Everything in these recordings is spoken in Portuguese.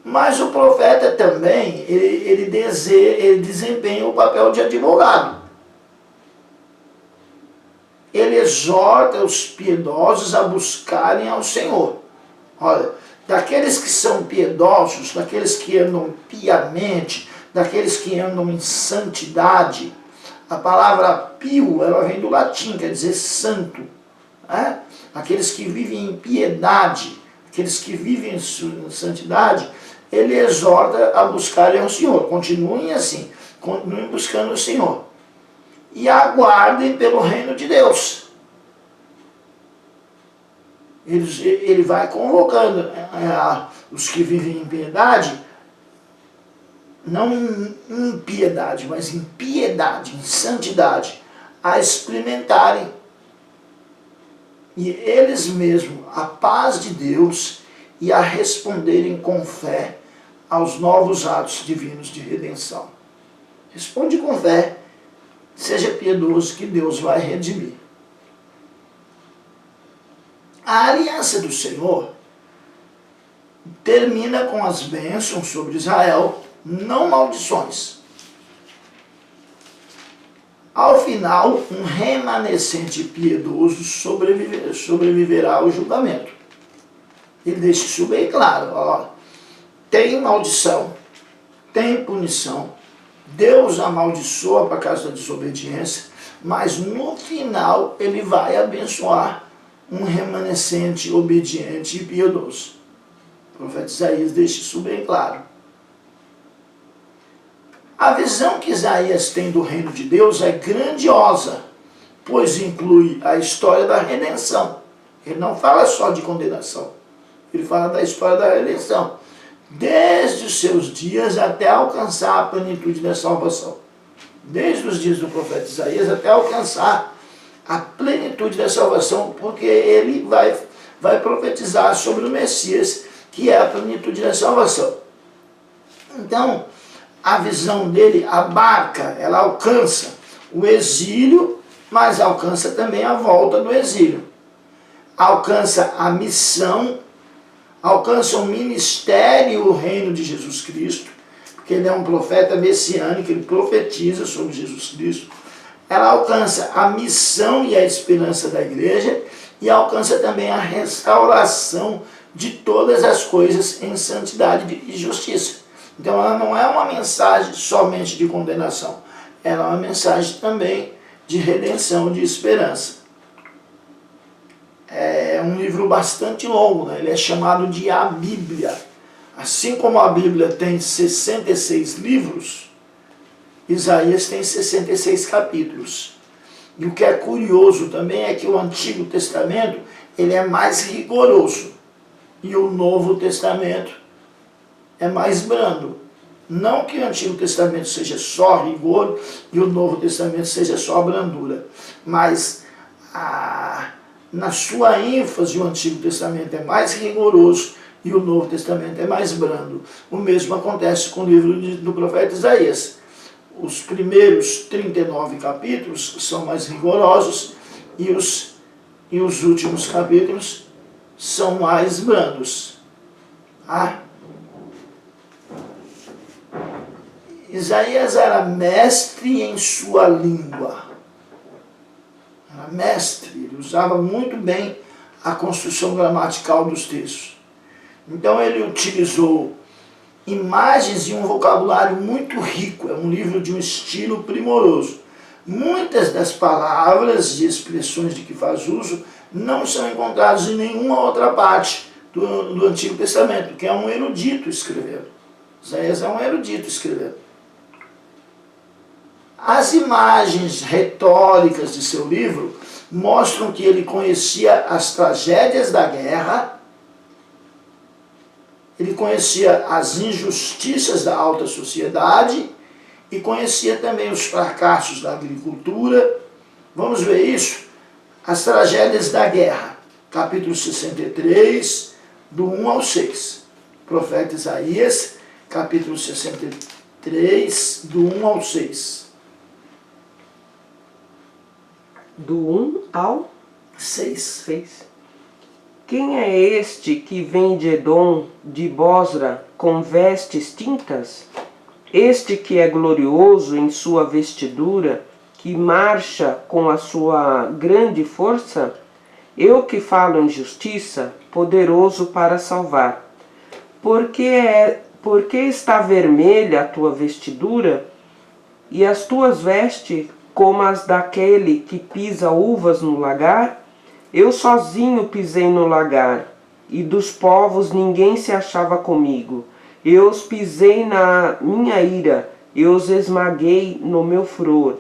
Mas o profeta também, ele desempenha o papel de advogado. Ele exorta os piedosos a buscarem ao Senhor. Olha, daqueles que são piedosos, daqueles que andam piamente, daqueles que andam em santidade, a palavra pio, ela vem do latim, quer dizer santo. Né? Aqueles que vivem em piedade, aqueles que vivem em santidade, ele exorta a buscarem ao Senhor. Continuem assim, continuem buscando o Senhor. E aguardem pelo reino de Deus. Ele vai convocando os que vivem em piedade, não em impiedade, mas em piedade, em santidade, a experimentarem. E eles mesmos, a paz de Deus, e a responderem com fé aos novos atos divinos de redenção. Responde com fé, seja piedoso, que Deus vai redimir. A aliança do Senhor termina com as bênçãos sobre Israel, não maldições. Ao final, um remanescente piedoso sobreviverá ao julgamento. Ele deixa isso bem claro. Ó, tem maldição, tem punição. Deus amaldiçoa por causa da desobediência, mas no final ele vai abençoar um remanescente obediente e piedoso. O profeta Isaías deixa isso bem claro. A visão que Isaías tem do reino de Deus é grandiosa, pois inclui a história da redenção. Ele não fala só de condenação, ele fala da história da redenção, desde os seus dias até alcançar a plenitude da salvação. Desde os dias do profeta Isaías até alcançar a plenitude da salvação, porque ele vai profetizar sobre o Messias, que é a plenitude da salvação. Então, a visão dele abarca, ela alcança o exílio, mas alcança também a volta do exílio. Alcança a missão, alcança o ministério e o reino de Jesus Cristo, porque ele é um profeta messiânico, ele profetiza sobre Jesus Cristo. Ela alcança a missão e a esperança da igreja e alcança também a restauração de todas as coisas em santidade e justiça. Então ela não é uma mensagem somente de condenação, ela é uma mensagem também de redenção, de esperança. É um livro bastante longo, né? Ele é chamado de a Bíblia. Assim como a Bíblia tem 66 livros, Isaías tem 66 capítulos. E o que é curioso também é que o Antigo Testamento ele é mais rigoroso e o Novo Testamento é mais brando. Não que o Antigo Testamento seja só rigor e o Novo Testamento seja só brandura, mas na sua ênfase o Antigo Testamento é mais rigoroso e o Novo Testamento é mais brando. O mesmo acontece com o livro do profeta Isaías. Os primeiros 39 capítulos são mais rigorosos e os últimos capítulos são mais brandos. Isaías era mestre em sua língua. Era mestre, ele usava muito bem a construção gramatical dos textos. Então ele utilizou imagens e um vocabulário muito rico, é um livro de um estilo primoroso. Muitas das palavras e expressões de que faz uso não são encontradas em nenhuma outra parte do Antigo Testamento, que é um erudito escrevendo. Isaías é um erudito escrevendo. As imagens retóricas de seu livro mostram que ele conhecia as tragédias da guerra, ele conhecia as injustiças da alta sociedade e conhecia também os fracassos da agricultura. Vamos ver isso? As tragédias da guerra, capítulo 63, do 1 ao 6. Profeta Isaías, capítulo 63, do 1 ao 6. Do 1 ao 6. 6. Quem é este que vem de Edom, de Bosra, com vestes tintas? Este que é glorioso em sua vestidura, que marcha com a sua grande força? Eu que falo em justiça, poderoso para salvar. Por que está vermelha a tua vestidura, e as tuas vestes como as daquele que pisa uvas no lagar? Eu sozinho pisei no lagar, e dos povos ninguém se achava comigo. Eu os pisei na minha ira, eu os esmaguei no meu furor,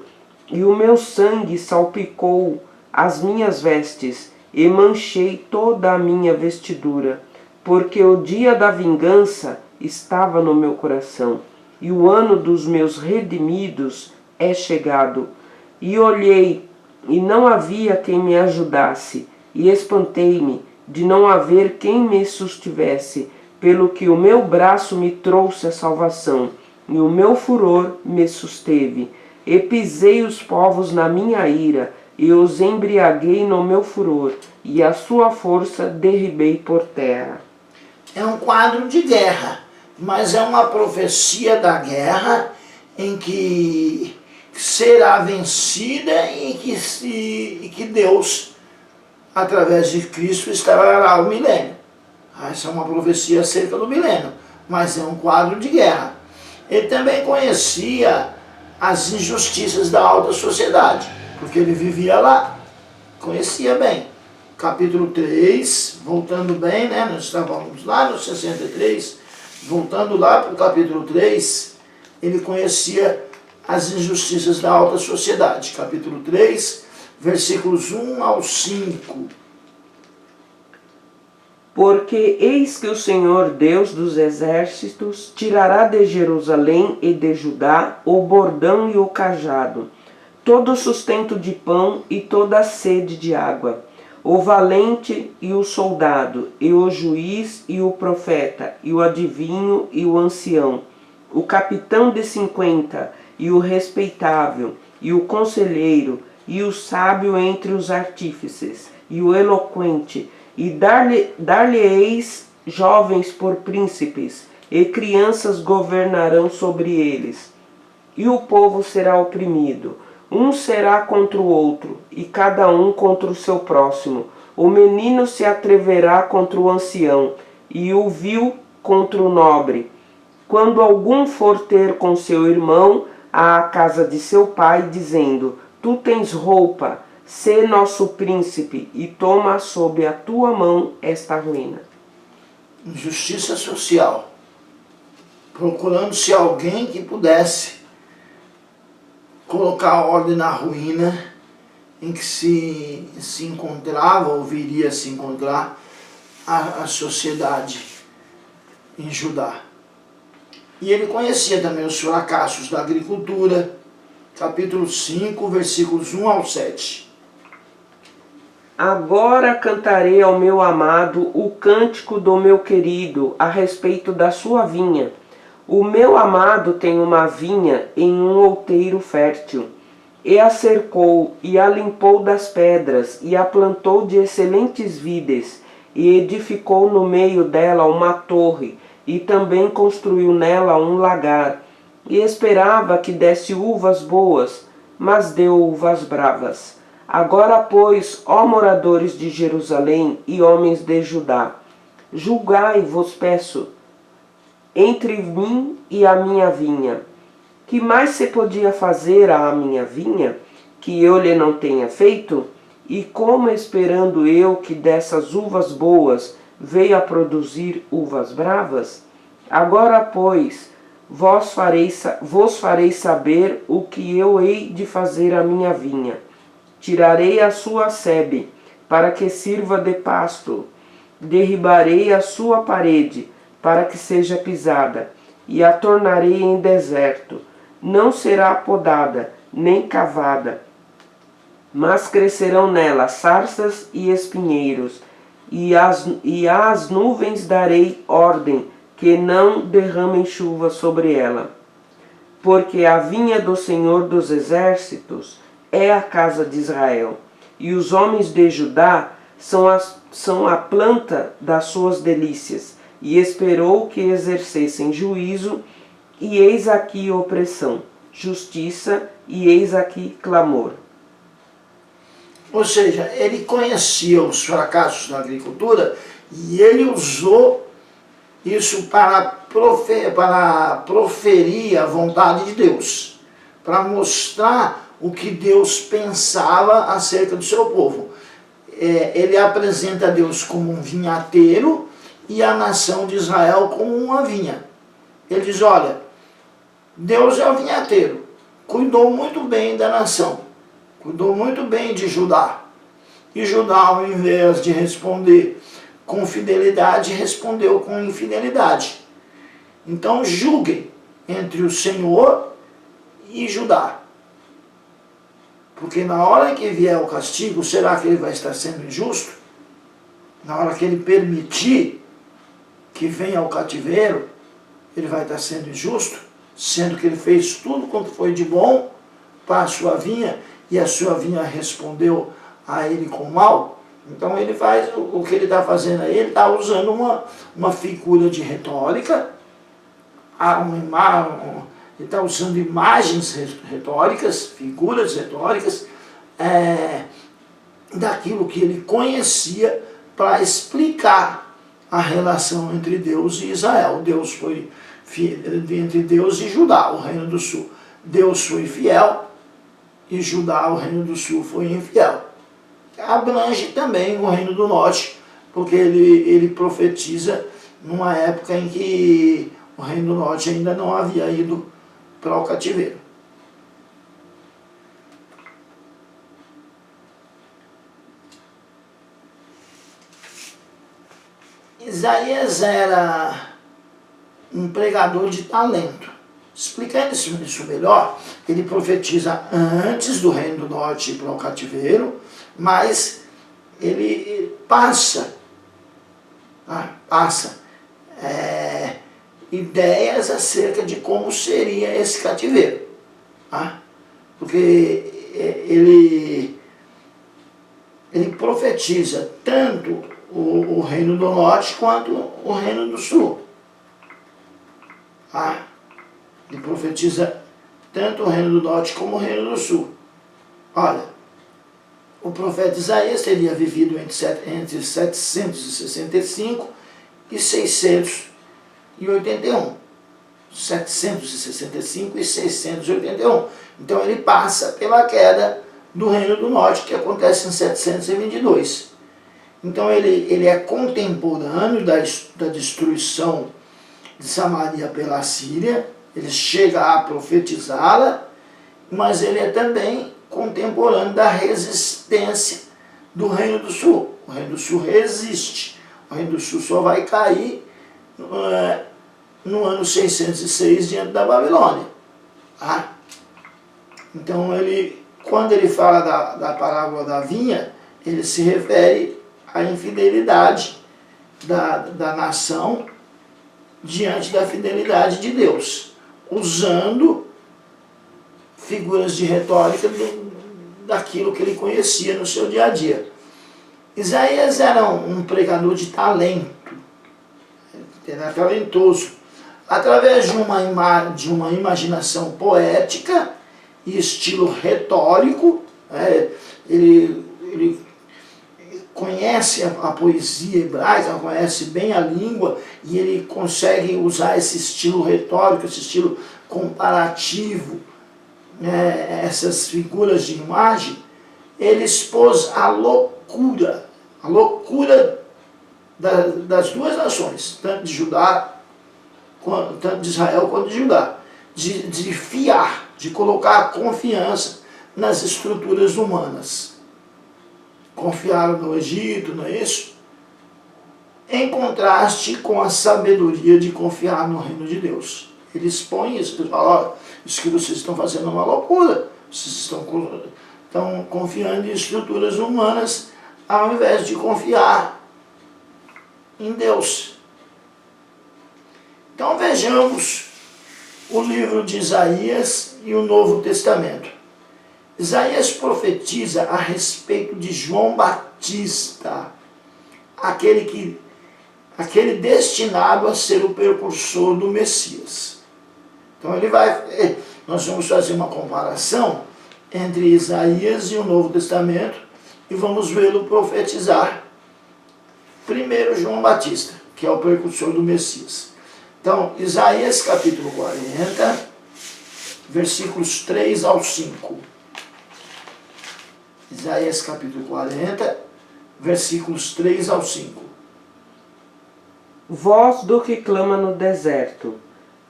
e o meu sangue salpicou as minhas vestes, e manchei toda a minha vestidura, porque o dia da vingança estava no meu coração, e o ano dos meus redimidos é chegado. E olhei, e não havia quem me ajudasse, e espantei-me de não haver quem me sustivesse, pelo que o meu braço me trouxe a salvação, e o meu furor me susteve. E pisei os povos na minha ira, e os embriaguei no meu furor, e a sua força derribei por terra. É um quadro de guerra, mas é uma profecia da guerra em que será vencida e que Deus, através de Cristo, estará o milênio. Essa é uma profecia acerca do milênio, mas é um quadro de guerra. Ele também conhecia as injustiças da alta sociedade, porque ele vivia lá, conhecia bem. Capítulo 3, voltando bem, né? Nós estávamos lá no 63, voltando lá para o capítulo 3, ele conhecia as injustiças da alta sociedade. Capítulo 3, versículos 1 ao 5. Porque eis que o Senhor Deus dos exércitos tirará de Jerusalém e de Judá o bordão e o cajado, todo o sustento de pão e toda a sede de água, o valente e o soldado, e o juiz e o profeta, e o adivinho e o ancião, o capitão de 50, e o respeitável, e o conselheiro, e o sábio entre os artífices, e o eloquente, e dar-lhe-eis jovens por príncipes, e crianças governarão sobre eles. E o povo será oprimido, um será contra o outro, e cada um contra o seu próximo. O menino se atreverá contra o ancião, e o vil contra o nobre. Quando algum for ter com seu irmão à casa de seu pai, dizendo: Tu tens roupa, sê nosso príncipe, e toma sob a tua mão esta ruína. Injustiça social. Procurando-se alguém que pudesse colocar ordem na ruína em que se encontrava, ou viria a se encontrar, a sociedade em Judá. E ele conhecia também os fracassos da agricultura, capítulo 5, versículos 1 ao 7. Agora cantarei ao meu amado o cântico do meu querido a respeito da sua vinha. O meu amado tem uma vinha em um outeiro fértil, e a cercou, e a limpou das pedras, e a plantou de excelentes vides, e edificou no meio dela uma torre, e também construiu nela um lagar, e esperava que desse uvas boas, mas deu uvas bravas. Agora, pois, ó moradores de Jerusalém e homens de Judá, julgai, vos peço, entre mim e a minha vinha. Que mais se podia fazer à minha vinha, que eu lhe não tenha feito? E como esperando eu que dessas uvas boas veio a produzir uvas bravas? Agora, pois, vos farei saber o que eu hei de fazer à minha vinha. Tirarei a sua sebe, para que sirva de pasto. Derribarei a sua parede, para que seja pisada, e a tornarei em deserto. Não será podada, nem cavada, mas crescerão nela sarças e espinheiros, e às nuvens darei ordem, que não derramem chuva sobre ela. Porque a vinha do Senhor dos Exércitos é a casa de Israel, e os homens de Judá são a planta das suas delícias, e esperou que exercessem juízo, e eis aqui opressão, justiça, e eis aqui clamor. Ou seja, ele conhecia os fracassos da agricultura e ele usou isso para proferir a vontade de Deus, para mostrar o que Deus pensava acerca do seu povo. Ele apresenta Deus como um vinhateiro e a nação de Israel como uma vinha. Ele diz, olha, Deus é o vinhateiro, cuidou muito bem da nação, cuidou muito bem de Judá. E Judá, ao invés de responder com fidelidade, respondeu com infidelidade. Então julguem entre o Senhor e Judá. Porque na hora que vier o castigo, será que ele vai estar sendo injusto? Na hora que ele permitir que venha o cativeiro, ele vai estar sendo injusto, sendo que ele fez tudo quanto foi de bom para a sua vinha, e a sua vinha respondeu a ele com mal. Então ele faz o que ele está fazendo aí, ele está usando uma figura de retórica, ele está usando imagens retóricas, figuras retóricas, daquilo que ele conhecia para explicar a relação entre Deus e Israel. Deus foi entre Deus e Judá, o reino do sul. Deus foi fiel e Judá, o reino do sul, foi infiel. Abrange também o reino do norte, porque ele profetiza numa época em que o reino do norte ainda não havia ido para o cativeiro. Isaías era um pregador de talento. Explicando isso melhor, ele profetiza antes do reino do norte ir para o cativeiro, mas ele passa ideias acerca de como seria esse cativeiro. Porque ele profetiza tanto o reino do norte quanto o reino do sul. Ele profetiza tanto o reino do norte como o reino do sul. Olha, o profeta Isaías teria vivido entre 765 e 681. 765 e 681. Então ele passa pela queda do reino do norte, que acontece em 722. Então ele é contemporâneo da destruição de Samaria pela Síria. Ele chega a profetizá-la, mas ele é também contemporâneo da resistência do Reino do Sul. O Reino do Sul resiste. O Reino do Sul só vai cair no ano 606 diante da Babilônia. Então, quando ele fala da parábola da vinha, ele se refere à infidelidade da nação diante da fidelidade de Deus, usando figuras de retórica daquilo que ele conhecia no seu dia a dia. Isaías era um pregador de talento, era talentoso, através de uma imaginação poética e estilo retórico. Ele conhece a poesia hebraica, conhece bem a língua, e ele consegue usar esse estilo retórico, esse estilo comparativo, essas figuras de imagem. Ele expôs a loucura das duas nações, tanto de Israel quanto de Judá, de fiar, de colocar confiança nas estruturas humanas. Confiaram no Egito, não é isso? Em contraste com a sabedoria de confiar no reino de Deus. Ele expõe isso, ele fala, isso que vocês estão fazendo é uma loucura, vocês estão confiando em estruturas humanas ao invés de confiar em Deus. Então vejamos o livro de Isaías e o Novo Testamento. Isaías profetiza a respeito de João Batista, aquele destinado a ser o precursor do Messias. Então nós vamos fazer uma comparação entre Isaías e o Novo Testamento e vamos vê-lo profetizar primeiro João Batista, que é o precursor do Messias. Então, Isaías capítulo 40, versículos 3 ao 5. Isaías capítulo 40, versículos 3 ao 5. Voz do que clama no deserto,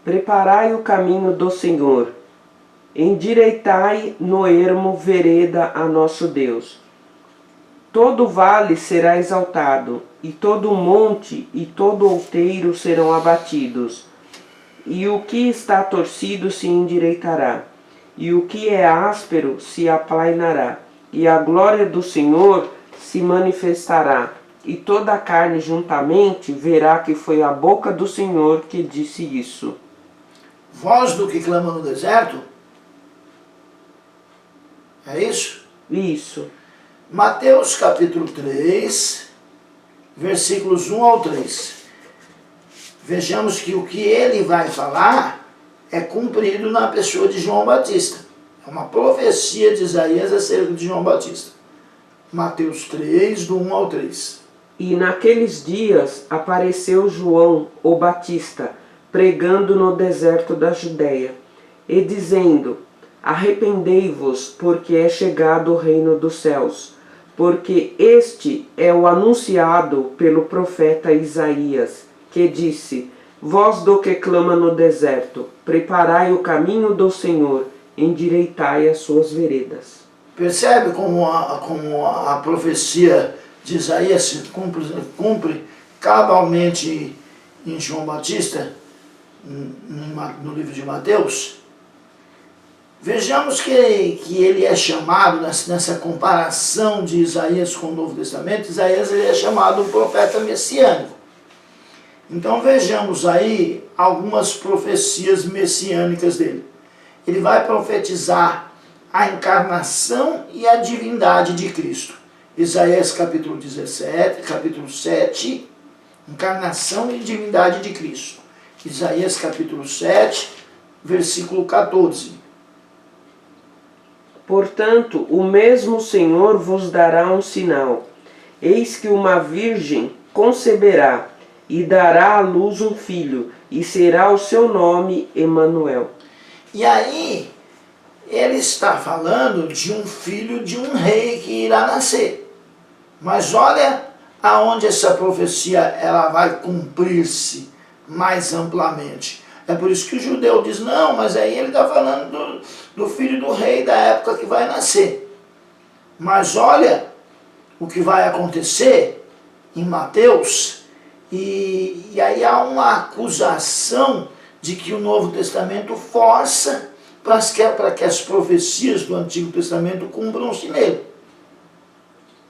preparai o caminho do Senhor, endireitai no ermo vereda a nosso Deus. Todo vale será exaltado, e todo monte e todo outeiro serão abatidos, e o que está torcido se endireitará, e o que é áspero se aplainará, e a glória do Senhor se manifestará, e toda a carne juntamente verá que foi a boca do Senhor que disse isso. Voz do que clama no deserto? É isso? Isso. Mateus capítulo 3, versículos 1 ao 3. Vejamos que o que ele vai falar é cumprido na pessoa de João Batista. É uma profecia de Isaías acerca de João Batista. Mateus 3, do 1 ao 3. E naqueles dias apareceu João, o Batista, pregando no deserto da Judéia, e dizendo: Arrependei-vos, porque é chegado o reino dos céus, porque este é o anunciado pelo profeta Isaías, que disse: Voz do que clama no deserto, preparai o caminho do Senhor, endireitai as suas veredas. Percebe como a profecia de Isaías se cumpre cabalmente em João Batista, no livro de Mateus? Vejamos que ele é chamado, nessa comparação de Isaías com o Novo Testamento, Isaías ele é chamado o profeta messiânico. Então vejamos aí algumas profecias messiânicas dele. Ele vai profetizar a encarnação e a divindade de Cristo. Isaías capítulo 17, capítulo 7, encarnação e divindade de Cristo. Isaías capítulo 7, versículo 14. Portanto, o mesmo Senhor vos dará um sinal. Eis que uma virgem conceberá e dará à luz um filho, e será o seu nome Emanuel. E aí, ele está falando de um filho de um rei que irá nascer. Mas olha aonde essa profecia ela vai cumprir-se mais amplamente. É por isso que o judeu diz, não, mas aí ele está falando do filho do rei da época que vai nascer. Mas olha o que vai acontecer em Mateus, e aí há uma acusação de que o Novo Testamento força para que as profecias do Antigo Testamento cumpram-se nele.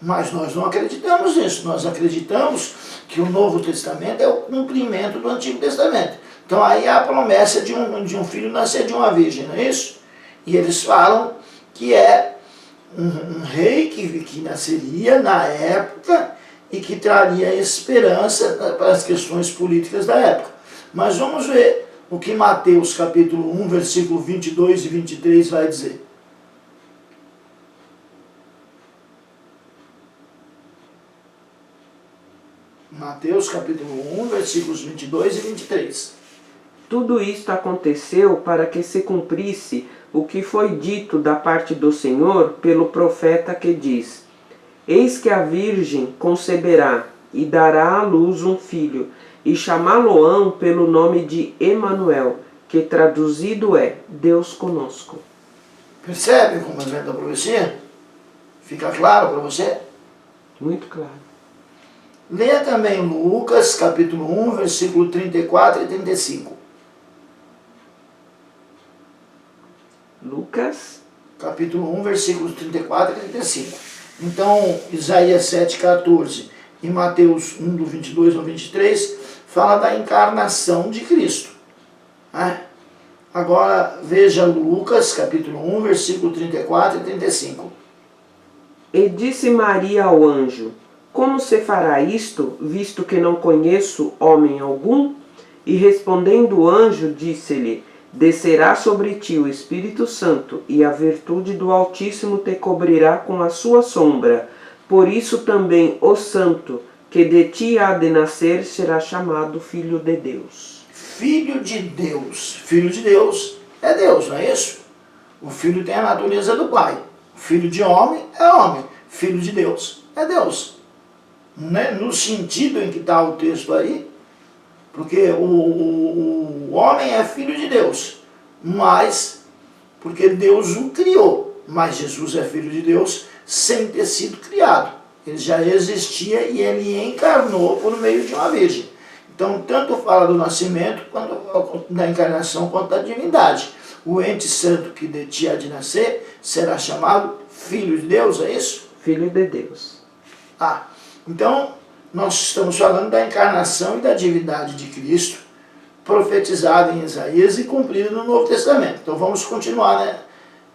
Mas nós não acreditamos nisso, nós acreditamos que o Novo Testamento é o cumprimento do Antigo Testamento. Então aí há a promessa de um filho nascer de uma virgem, não é isso? E eles falam que é um rei que nasceria na época e que traria esperança para as questões políticas da época. Mas vamos ver o que Mateus capítulo 1, versículo 22 e 23 vai dizer. Mateus capítulo 1, versículos 22 e 23. Tudo isto aconteceu para que se cumprisse o que foi dito da parte do Senhor pelo profeta que diz: Eis que a virgem conceberá e dará à luz um filho, e chamá-lo-ão pelo nome de Emanuel, que traduzido é Deus conosco. Percebe como é a profecia? Fica claro para você? Muito claro. Leia também Lucas capítulo 1, versículo 34 e 35. Lucas Capítulo 1, versículos 34 e 35. Então, Isaías 7, 14 e Mateus 1, do 22 ao 23, fala da encarnação de Cristo. Agora, veja Lucas, capítulo 1, versículo 34 e 35. E disse Maria ao anjo: Como se fará isto, visto que não conheço homem algum? E respondendo o anjo, disse-lhe: Descerá sobre ti o Espírito Santo, e a virtude do Altíssimo te cobrirá com a sua sombra. Por isso também o santo, que de ti há de nascer, será chamado Filho de Deus. Filho de Deus. Filho de Deus é Deus, não é isso? O filho tem a natureza do pai. O filho de homem é homem. Filho de Deus é Deus. Né? No sentido em que está o texto aí, porque o homem é filho de Deus, mas porque Deus o criou. Mas Jesus é filho de Deus sem ter sido criado. Ele já existia e ele encarnou por meio de uma virgem. Então, tanto fala do nascimento, quanto da encarnação, quanto da divindade. O ente santo que de ti há de nascer será chamado Filho de Deus, é isso? Filho de Deus. Então, nós estamos falando da encarnação e da divindade de Cristo, profetizada em Isaías e cumprida no Novo Testamento. Então, vamos continuar, né,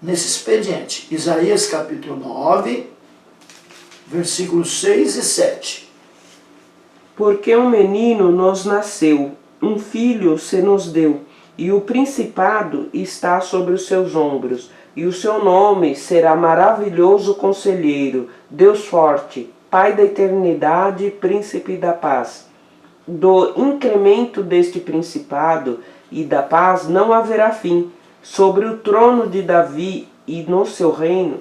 nesse expediente. Isaías capítulo 9, versículos 6 e 7. Porque um menino nos nasceu, um filho se nos deu, e o principado está sobre os seus ombros, e o seu nome será Maravilhoso Conselheiro, Deus Forte, Pai da Eternidade, Príncipe da Paz. Do incremento deste principado e da paz não haverá fim, sobre o trono de Davi e no seu reino,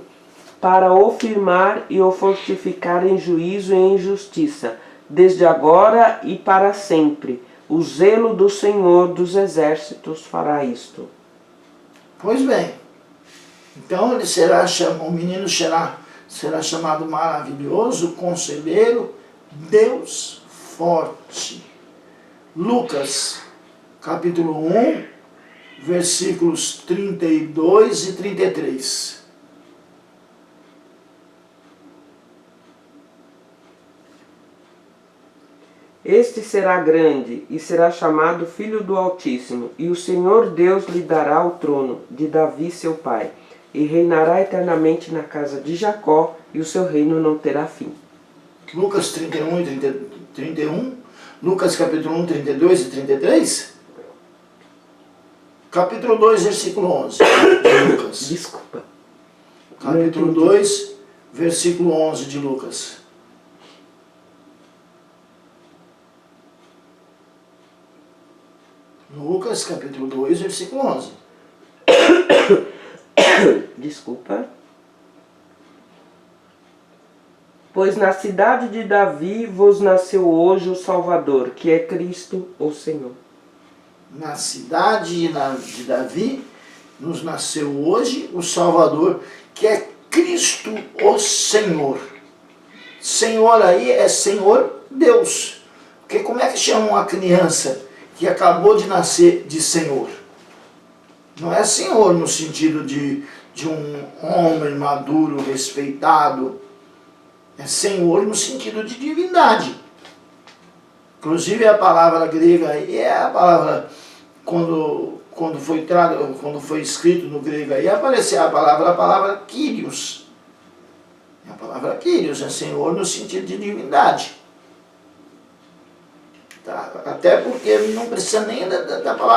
para o firmar e o fortificar em juízo e em justiça, desde agora e para sempre. O zelo do Senhor dos Exércitos fará isto. Pois bem, então o menino será chamado Maravilhoso, Conselheiro, Deus Forte. Lucas, capítulo 1, versículos 32 e 33. Este será grande e será chamado Filho do Altíssimo, e o Senhor Deus lhe dará o trono de Davi seu pai, e reinará eternamente na casa de Jacó, e o seu reino não terá fim. Lucas 31 e 31, Lucas capítulo 1, 32 e 33, capítulo 2, versículo 11, de Lucas. Desculpa. Capítulo 2, versículo 11 de Lucas. Lucas, capítulo 2, versículo 11. Desculpa. Pois na cidade de Davi vos nasceu hoje o Salvador, que é Cristo, o Senhor. Na cidade de Davi nos nasceu hoje o Salvador, que é Cristo, o Senhor. Senhor aí é Senhor Deus. Porque como é que chama uma criança que acabou de nascer de Senhor? Não é Senhor no sentido de um homem maduro, respeitado. É Senhor no sentido de divindade. Inclusive a palavra grega aí é a palavra, quando foi escrito no grego aí, apareceu a palavra Kyrios. A palavra Kyrios é Senhor no sentido de divindade. Tá? Até porque não precisa nem da palavra